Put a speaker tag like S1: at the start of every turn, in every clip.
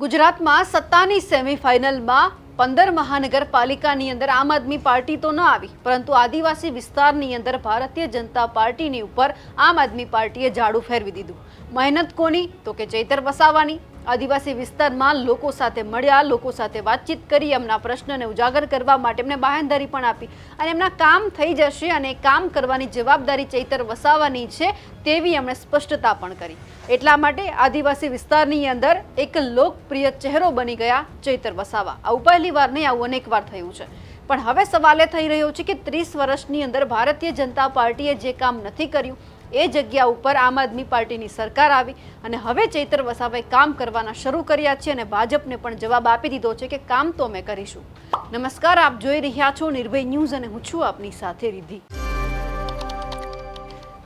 S1: ગુજરાતમાં સત્તાની સેમીફાઇનલમાં 15 મહાનગરપાલિકાની અંદર આમ આદમી પાર્ટી તો ન આવી, પરંતુ આદિવાસી વિસ્તારની અંદર ભારતીય જનતા પાર્ટીની ઉપર આમ આદમી પાર્ટીએ ઝાડુ ફેરવી દીધું. મહેનત કોની? તો કે ચૈતર વસાવાની. આદિવાસી વિસ્તારમાં લોકો સાથે મળ્યા, લોકો સાથે વાતચીત કરી, એમના પ્રશ્નને ઉજાગર કરવા માટે એમને બાંહેધરી પણ આપી અને એમના કામ થઈ જશે અને કામ કરવાની જવાબદારી ચૈતર વસાવાની છે તેવી એમણે સ્પષ્ટતા પણ કરી. એટલા માટે આદિવાસી વિસ્તારની અંદર એક લોકપ્રિય ચહેરો બની ગયા ચૈતર વસાવા. આવું પહેલી વાર નહીં, આવું અનેક વાર થયું છે. પણ હવે સવાલ એ થઈ રહ્યો છે કે 30 વર્ષની અંદર ભારતીય જનતા પાર્ટીએ જે કામ નથી કર્યું એ જગ્યા ઉપર આમ આદમી પાર્ટીની સરકાર આવી અને હવે ચૈતર વસાવાએ કામ કરવાના શરૂ કર્યા છે અને ભાજપને પણ જવાબ આપી દીધો છે કે કામ તો અમે કરીશું. નમસ્કાર, આપ જોઈ રહ્યા છો નિર્ભય ન્યૂઝ અને હું છું આપની સાથે રિદ્ધિ.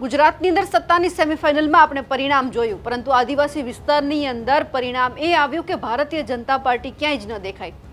S1: ગુજરાતની અંદર સત્તાની સેમીફાઇનલમાં આપણે પરિણામ જોયું, પરંતુ આદિવાસી વિસ્તારની અંદર પરિણામ એ આવ્યું કે ભારતીય જનતા પાર્ટી ક્યાંય જ ન દેખાય.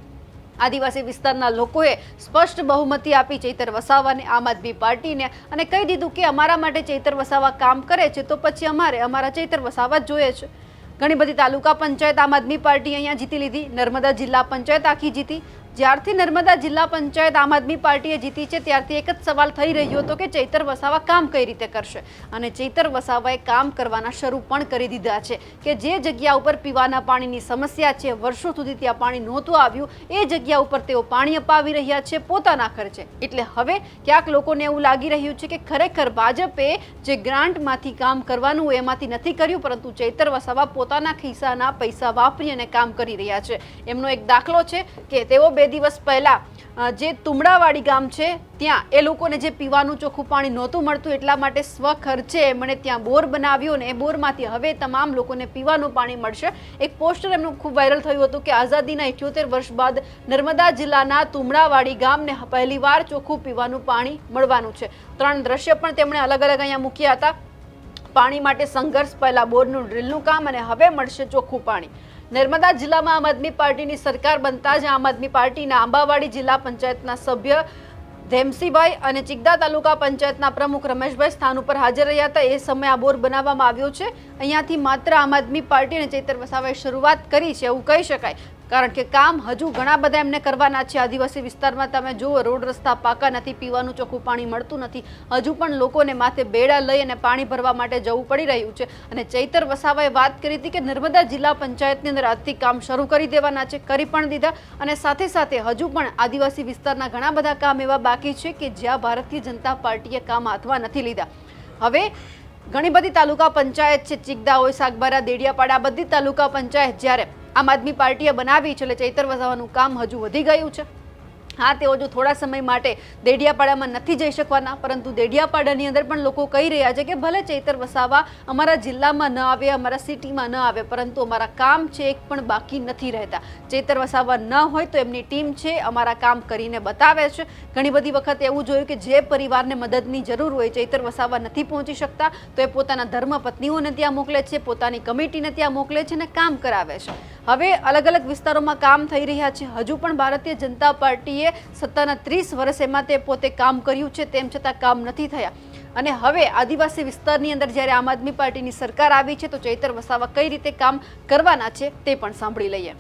S1: આદિવાસી વિસ્તારના લોકોએ સ્પષ્ટ બહુમતી આપી ચૈતર વસાવાને, આમ આદમી પાર્ટીને, અને કહી દીધું કે અમારા માટે ચૈતર વસાવા કામ કરે છે તો પછી અમારા ચૈતર વસાવા જ જોઈએ છે. ઘણી બધી તાલુકા પંચાયત આમ આદમી પાર્ટી અહીંયા જીતી લીધી. નર્મદા જિલ્લા પંચાયત આખી જીતી. જ્યારથી નર્મદા જિલ્લા પંચાયત આમ આદમી પાર્ટીએ જીતી છે ત્યારથી એક જ સવાલ થઈ રહ્યો હતો કે ચૈતર વસાવા કામ કઈ રીતે કરશે, અને ચૈતર વસાવાએ કામ કરવાના શરૂ પણ કરી દીધા છે કે જે જગ્યા ઉપર પીવાના પાણીની સમસ્યા છે, વર્ષો સુધી ત્યાં પાણી નહોતું આવ્યું, એ જગ્યા ઉપર તેઓ પાણી અપાવી રહ્યા છે પોતાના ખર્ચે. એટલે હવે ક્યાંક લોકોને એવું લાગી રહ્યું છે કે ખરેખર ભાજપે જે ગ્રાન્ટમાંથી કામ કરવાનું એમાંથી નથી કર્યું, પરંતુ ચૈતર વસાવા પોતાના ખિસ્સાના પૈસા વાપરી અને કામ કરી રહ્યા છે. એમનો એક દાખલો છે કે તેઓ 2 દિવસ પહેલા જે તુમડાવાડી ગામ છે ત્યાં એ લોકોને જે પીવાનું ચોખ્ખું પાણી નહોતું મળતું, એટલા માટે સ્વખર્ચે એમણે ત્યાં બોર બનાવ્યો અને એ બોરમાંથી હવે તમામ લોકોને પીવાનું પાણી મળશે. એક પોસ્ટર એમનું ખૂબ વાયરલ થયું હતું કે આઝાદીના 78 વર્ષ બાદ નર્મદા જિલ્લાના તુમડાવાડી ગામને પહેલીવાર ચોખ્ખું પીવાનું પાણી મળવાનું છે. 3 દ્રશ્ય પણ તેમણે અલગ અલગ અહીંયા મૂક્યા હતા. પાણી માટે સંઘર્ષ, પહેલા બોરનું ડ્રીલનું કામ અને હવે મળશે ચોખ્ખું પાણી. નર્મદા જિલ્લામાં આમ આદમી પાર્ટીની સરકાર બનતા જ આમ આદમી પાર્ટીના આંબાવાડી જિલ્લા પંચાયતના સભ્ય ધેમસીભાઈ અને ચિગદા તાલુકા પંચાયતના પ્રમુખ રમેશભાઈ સ્થાન ઉપર હાજર રહ્યા હતા. એ સમયે આ બોર બનાવવામાં આવ્યો છે. અહીંયાથી માત્ર આમ આદમી પાર્ટી અને ચૈતર વસાવાએ શરૂઆત કરી છે એવું કહી શકાય, કારણ કે કામ હજુ ઘણા બધા એમને કરવાના છે. આદિવાસી વિસ્તારમાં તમે જુઓ, રોડ રસ્તા પાકા નથી, પીવાનું ચોખ્ખું પાણી મળતું નથી. હજુ પણ લોકોને માથે બેડા લઈ અને પાણી ભરવા માટે જવું પડી રહ્યું છે. અને ચૈતર વસાવાએ વાત કરી હતી કે નર્મદા જિલ્લા પંચાયતની અંદર આજથી કામ શરૂ કરી દેવાના છે, કરી પણ દીધા. અને સાથે સાથે હજુ પણ આદિવાસી વિસ્તારના ઘણા બધા કામ એવા બાકી છે કે જ્યાં ભારતીય જનતા પાર્ટીએ કામ હાથમાં નથી લીધા. હવે ઘણી બધી તાલુકા પંચાયત છે, ચિગદા હોય, સાગબારા, દેડિયાપાડા, બધી તાલુકા પંચાયત જ્યારે આમ આદમી પાર્ટીએ બનાવી છે એટલે ચૈતર વસાવાનું કામ હજુ વધી ગયું છે. હા, તેઓ જો થોડા સમય માટે દેડિયાપાડામાં નથી જઈ શકવાના, પરંતુ દેડિયાપાડાની અંદર પણ લોકો કહી રહ્યા છે કે ભલે ચૈતર વસાવા અમારા જિલ્લામાં ન આવે, અમારા સિટીમાં ન આવે, પરંતુ અમારા કામ છે એક પણ બાકી નથી રહેતા. ચૈતર વસાવા ન હોય તો એમની ટીમ છે અમારા કામ કરીને બતાવે છે. ઘણી બધી વખત એવું જોયું કે જે પરિવારને મદદની જરૂર હોય, ચૈતર વસાવા નથી પહોંચી શકતા તો એ પોતાના ધર્મપત્નીઓને ત્યાં મોકલે છે, પોતાની કમિટીને ત્યાં મોકલે છે અને કામ કરાવે છે. હવે અલગ અલગ વિસ્તારોમાં કામ થઈ રહ્યા છે. હજુ પણ ભારતીય જનતા પાર્ટીએ સત્તાના 30 વર્ષ એમાં તે પોતે કામ કર્યું છે, તેમ છતાં કામ નથી થયા. અને હવે આદિવાસી વિસ્તારની અંદર જ્યારે આમ આદમી પાર્ટીની સરકાર આવી છે તો ચૈતર વસાવા કઈ રીતે કામ કરવાના છે તે પણ સાંભળી લઈએ.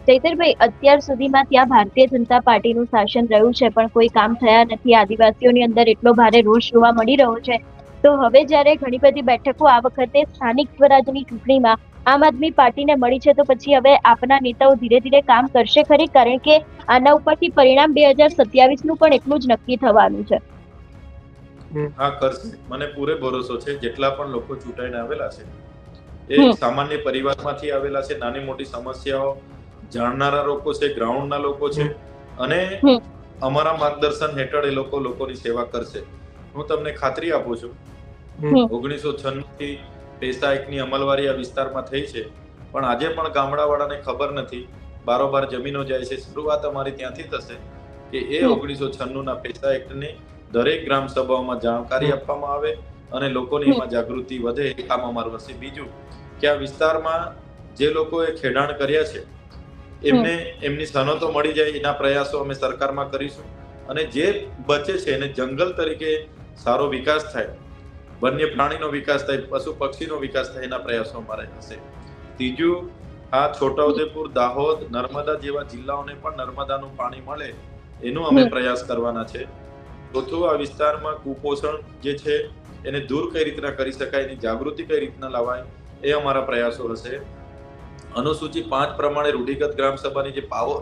S2: ચૈતરભાઈ, અત્યાર સુધીમાં ત્યાં ભારતીય જનતા પાર્ટીનું શાસન રહ્યું છે પણ કોઈ કામ થયા નથી. આદિવાસીઓની અંદર એટલો ભારે રોષ જોવા મળી રહ્યો છે. તો હવે જ્યારે ઘણી બધી બેઠકો આ વખતે સ્થાનિક સ્વરાજની ચૂંટણીમાં આમ આદમી પાર્ટીને મળી છે તો પછી હવે આપના નેતાઓ ધીરે ધીરે કામ કરશે ખરી? કારણ કે આના ઉપરથી પરિણામ 2027 નું પણ એટલું જ નક્કી થવાનું છે.
S3: હા, કરશે. મને પૂરે ભરોસો છે. જેટલા પણ લોકો ચૂંટાઈને આવેલા છે એ સામાન્ય પરિવારમાંથી આવેલા છે. નાની મોટી સમસ્યાઓ જાણનારા લોકો છે, ગ્રાઉન્ડના લોકો છે અને અમારા માર્ગદર્શન હેઠળ એ લોકોની સેવા કરશે. હું તમને ખાતરી આપું છું, 1996 થી પૈસા એકની અમલવારી આ વિસ્તારમાં થઈ છે, પણ આજે પણ ગામડાવાળાને ખબર નથી. બારોબાર જમીનો જાય છે. શરૂઆત અમારી ત્યાંથી થશે કે એ 1996 ના પૈસા એક્ટની દરેક ગ્રામ સભાઓમાં જાણકારી આપવામાં આવે અને લોકોની એમાં જાગૃતિ વધે. એ કામ અમારું હશે. બીજું કે આ વિસ્તારમાં જે લોકોએ ખેડાણ કર્યા છે એમને એમની સનતો મળી જાય એના પ્રયાસો અમે સરકારમાં કરીશું. અને જે બચે છે એને જંગલ તરીકે સારો વિકાસ થાય, વન્ય પ્રાણીનો વિકાસ થાય, પશુ પક્ષીનો વિકાસ થાય, એના પ્રયાસો અમારે હશે. ત્રીજું આ છોટાઉદેપુર, દાહોદ, નર્મદા જેવા જિલ્લાઓને પણ નર્મદાનું પાણી મળે એનું અમે પ્રયાસ કરવાના છે. ચોથું, આ વિસ્તારમાં કુપોષણ જે છે એને દૂર કઈ રીતના કરી શકાય, એની જાગૃતિ કઈ રીતના લાવાય, એ અમારા પ્રયાસો હશે. અનુસૂચિ 5 પ્રમાણે રૂઢિગત ગ્રામ સભાની જે પાવર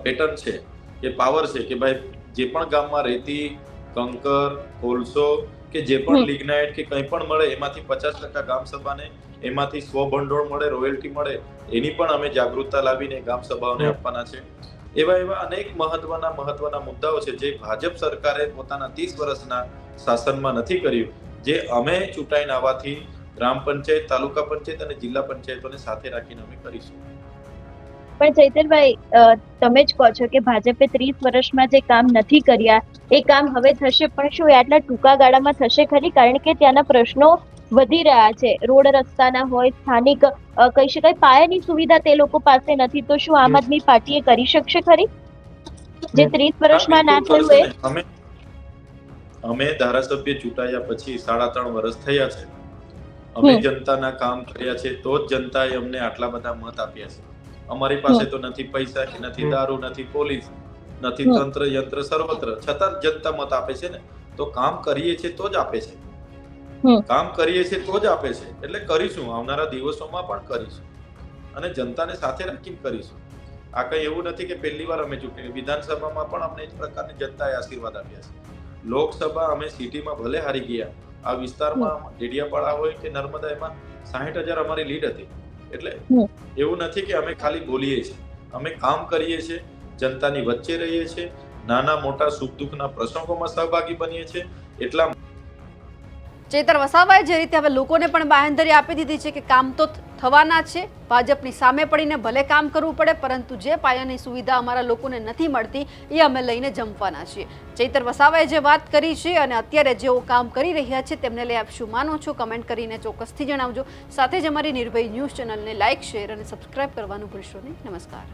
S3: પેટર્ન છે, એ પાવર છે કે ભાઈ જે પણ ગામમાં રેતી, કંકર, કોલસો કે જે પણ લિગ્નાઇટ કે કંઈ પણ મળે એમાંથી 50% ગામ સભાને, એમાંથી સ્વભંડોળ મળે, રોયલ્ટી મળે, એની પણ અમે જાગૃતતા લાવીને ગામ સભાઓને આપવાના છે. એવા અનેક મહત્વના મુદ્દાઓ છે જે ભાજપ સરકારે પોતાના 30 વર્ષના શાસનમાં નથી કર્યું, જે અમે ચૂંટાઈને આવવાથી ગ્રામ પંચાયત, તાલુકા પંચાયત અને જિલ્લા પંચાયતોને સાથે રાખીને અમે કરીશું.
S2: પણ ચૈતરભાઈ, તમે જ કહો છો કે ભાજપે 30 વર્ષમાં જે કામ નથી કર્યા એ કામ હવે થશે, પણ શું એ આટલા ટૂંકા ગાળામાં થશે ખરી? કારણ કે ત્યાંના પ્રશ્નો વધી રહ્યા છે. રોડ રસ્તાના હોય, સ્થાનિક કહી શકાય પાયાની સુવિધા તે લોકો પાસે નથી, તો શું આમ આદમી પાર્ટીએ કરી શકશે ખરી જે 30 વર્ષમાં ના થયું એ?
S3: અમે ધારાસભ્ય ચૂંટાયા પછી 3.5 વર્ષ થયા છે. અમે જનતાના કામ કર્યા છે તો જ જનતાએ અમને આટલા બધા મત આપ્યા છે. અમારી પાસે તો નથી પૈસા, કે નથી દારૂ, નથી પોલીસ, નથી તંત્ર યંત્ર સર્વત્ર, છતાં જનતા મત આપે છે ને. તો કામ કરીએ છે તો જ આપે છે, કામ કરીએ છે તો જ આપે છે. એટલે કરીશું, આવનારા દિવસોમાં પણ કરીશું અને જનતાને સાથે રાખીને કરીશું. આ કઈ એવું નથી કે પહેલી વાર અમે ચૂંટણી, વિધાનસભામાં પણ અમને એ જ પ્રકારની જનતાએ આશીર્વાદ આપ્યા છે. લોકસભા અમે સિટીમાં ભલે હારી ગયા, આ વિસ્તારમાં ડેડિયાપાડા હોય કે નર્મદા, એમાં 60,000 અમારી લીડ હતી. એટલે એવું નથી કે અમે ખાલી બોલીએ છીએ, અમે કામ કરીએ છીએ, જનતાની વચ્ચે રહીએ છીએ, નાના મોટા સુખ દુઃખના પ્રસંગોમાં સહભાગી બનીએ છીએ. એટલા
S1: ચેતર વસાવાએ જે રીતે હવે લોકોને પણ બાંહેધરી આપી દીધી છે કે કામ તો થવાના છે, ભાજપની સામે પડીને ભલે કામ કરવું પડે, પરંતુ જે પાયાની સુવિધા અમારા લોકોને નથી મળતી એ અમે લઈને જંપવાના છીએ. ચેતર વસાવાએ જે વાત કરી છે અને અત્યારે જેઓ કામ કરી રહ્યા છે તેમને લઈ આપ શું માનો છો, કમેન્ટ કરીને ચોક્કસથી જણાવજો. સાથે જ અમારી નિર્ભય ન્યૂઝ ચેનલને લાઇક, શેર અને સબસ્ક્રાઇબ કરવાનું ભૂલશો નહીં. નમસ્કાર.